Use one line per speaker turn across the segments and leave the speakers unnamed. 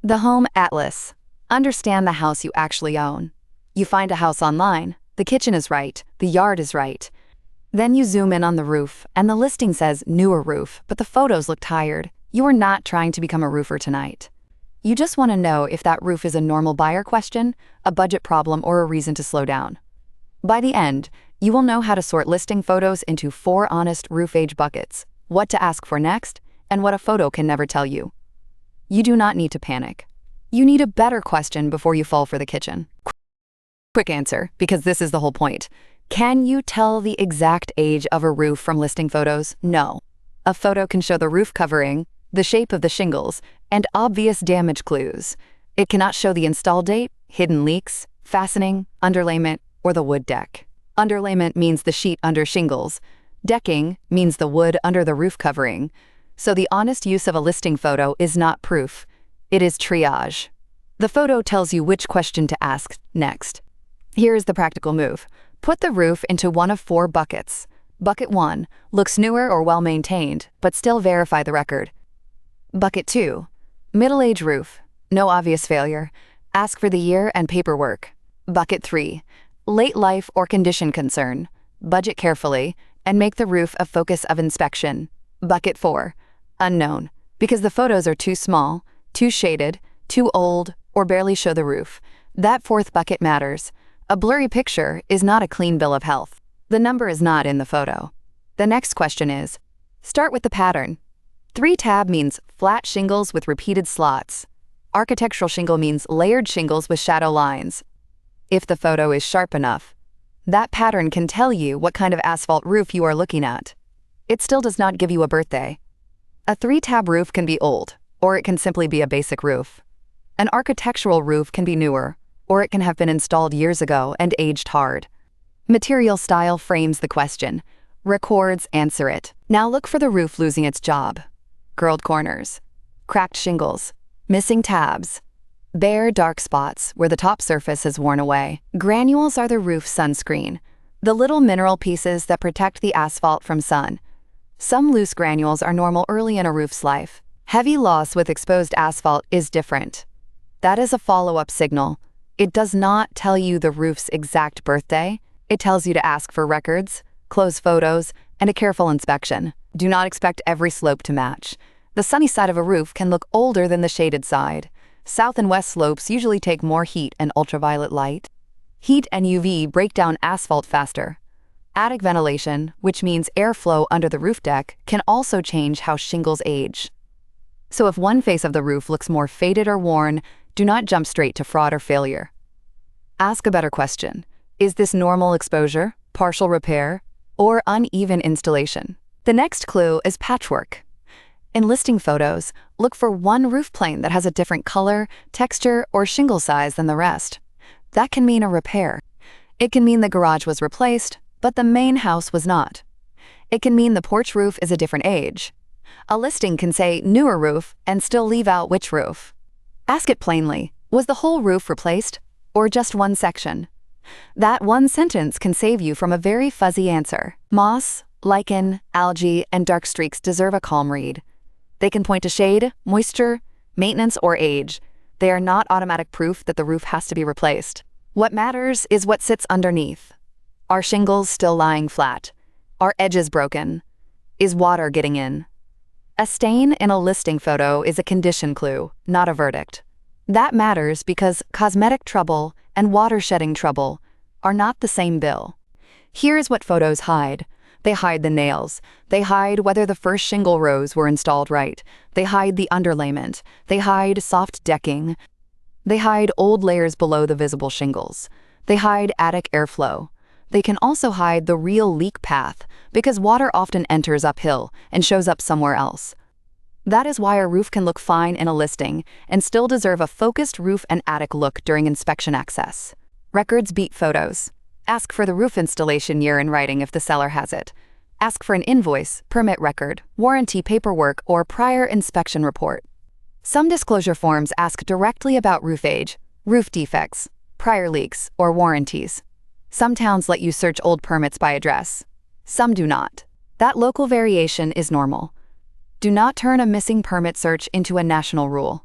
The Home Atlas. Understand the house you actually own. You find a house online, the kitchen is right, the yard is right. Then you zoom in on the roof, and the listing says newer roof, but the photos look tired. You are not trying to become a roofer tonight. You just want to know if that roof is a normal buyer question, a budget problem, or a reason to slow down. By the end, you will know how to sort listing photos into 4 honest roof age buckets, what to ask for next, and what a photo can never tell you. You do not need to panic. You need a better question before you fall for the kitchen. Quick answer, because this is the whole point. Can you tell the exact age of a roof from listing photos? No. A photo can show the roof covering, the shape of the shingles, and obvious damage clues. It cannot show the install date, hidden leaks, fastening, underlayment, or the wood deck. Underlayment means the sheet under shingles. Decking means the wood under the roof covering. So the honest use of a listing photo is not proof. It is triage. The photo tells you which question to ask next. Here is the practical move. Put the roof into one of 4 buckets. Bucket 1 looks newer or well-maintained, but still verify the record. Bucket 2, middle-age roof, no obvious failure. Ask for the year and paperwork. Bucket 3, late life or condition concern. Budget carefully and make the roof a focus of inspection. Bucket 4, unknown, because the photos are too small, too shaded, too old, or barely show the roof. That 4th bucket matters. A blurry picture is not a clean bill of health. The number is not in the photo. The next question is, start with the pattern. 3-tab means flat shingles with repeated slots. Architectural shingle means layered shingles with shadow lines. If the photo is sharp enough, that pattern can tell you what kind of asphalt roof you are looking at. It still does not give you a birthday. A 3-tab roof can be old, or it can simply be a basic roof. An architectural roof can be newer, or it can have been installed years ago and aged hard. Material style frames the question. Records answer it. Now look for the roof losing its job. Curled corners, cracked shingles, missing tabs, bare dark spots where the top surface has worn away. Granules are the roof sunscreen, the little mineral pieces that protect the asphalt from sun. Some loose granules are normal early in a roof's life. Heavy loss with exposed asphalt is different. That is a follow-up signal. It does not tell you the roof's exact birthday. It tells you to ask for records, close photos, and a careful inspection. Do not expect every slope to match. The sunny side of a roof can look older than the shaded side. South and west slopes usually take more heat and ultraviolet light. Heat and UV break down asphalt faster. Attic ventilation, which means airflow under the roof deck, can also change how shingles age. So if one face of the roof looks more faded or worn, do not jump straight to fraud or failure. Ask a better question. Is this normal exposure, partial repair, or uneven installation? The next clue is patchwork. In listing photos, look for one roof plane that has a different color, texture, or shingle size than the rest. That can mean a repair. It can mean the garage was replaced, but the main house was not. It can mean the porch roof is a different age. A listing can say newer roof and still leave out which roof. Ask it plainly. Was the whole roof replaced, or just one section? That one sentence can save you from a very fuzzy answer. Moss, lichen, algae, and dark streaks deserve a calm read. They can point to shade, moisture, maintenance, or age. They are not automatic proof that the roof has to be replaced. What matters is what sits underneath. Are shingles still lying flat? Are edges broken? Is water getting in? A stain in a listing photo is a condition clue, not a verdict. That matters because cosmetic trouble and water-shedding trouble are not the same bill. Here's what photos hide. They hide the nails. They hide whether the first shingle rows were installed right. They hide the underlayment. They hide soft decking. They hide old layers below the visible shingles. They hide attic airflow. They can also hide the real leak path because water often enters uphill and shows up somewhere else. That is why a roof can look fine in a listing and still deserve a focused roof and attic look during inspection access. Records beat photos. Ask for the roof installation year in writing if the seller has it. Ask for an invoice, permit record, warranty paperwork, or prior inspection report. Some disclosure forms ask directly about roof age, roof defects, prior leaks, or warranties. Some towns let you search old permits by address. Some do not. That local variation is normal. Do not turn a missing permit search into a national rule.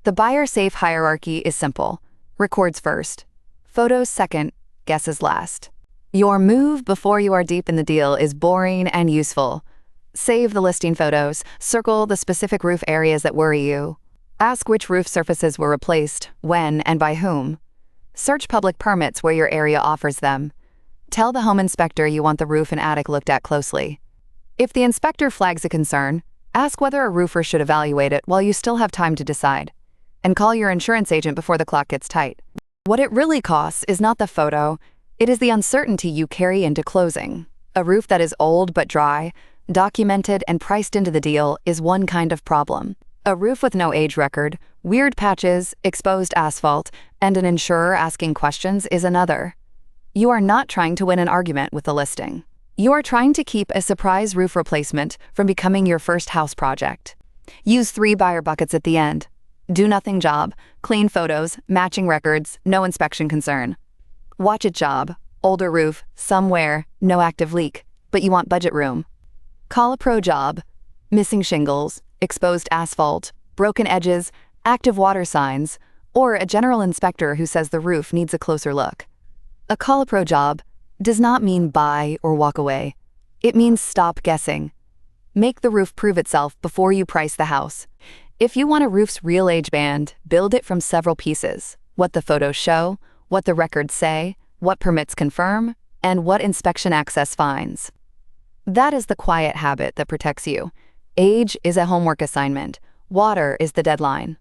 The buyer-safe hierarchy is simple. Records first, photos second, guesses last. Your move before you are deep in the deal is boring and useful. Save the listing photos, circle the specific roof areas that worry you. Ask which roof surfaces were replaced, when, and by whom. Search public permits where your area offers them. Tell the home inspector you want the roof and attic looked at closely. If the inspector flags a concern, ask whether a roofer should evaluate it while you still have time to decide. And call your insurance agent before the clock gets tight. What it really costs is not the photo, it is the uncertainty you carry into closing. A roof that is old but dry, documented and priced into the deal is one kind of problem. A roof with no age record, weird patches, exposed asphalt, and an insurer asking questions is another. You are not trying to win an argument with the listing. You are trying to keep a surprise roof replacement from becoming your first house project. Use 3 buyer buckets at the end. Do-nothing job, clean photos, matching records, no inspection concern. Watch it job, older roof, somewhere, no active leak, but you want budget room. Call a pro job, missing shingles, exposed asphalt, broken edges, active water signs, or a general inspector who says the roof needs a closer look. A call a pro job does not mean buy or walk away. It means stop guessing. Make the roof prove itself before you price the house. If you want a roof's real age band, build it from several pieces. What the photos show, what the records say, what permits confirm, and what inspection access finds. That is the quiet habit that protects you. Age is a homework assignment. Water is the deadline.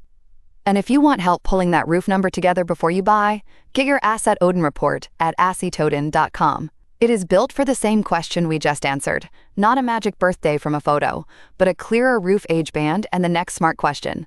And if you want help pulling that roof number together before you buy, get your Asset Odin report at assetodin.com. It is built for the same question we just answered, not a magic birthday from a photo, but a clearer roof age band and the next smart question.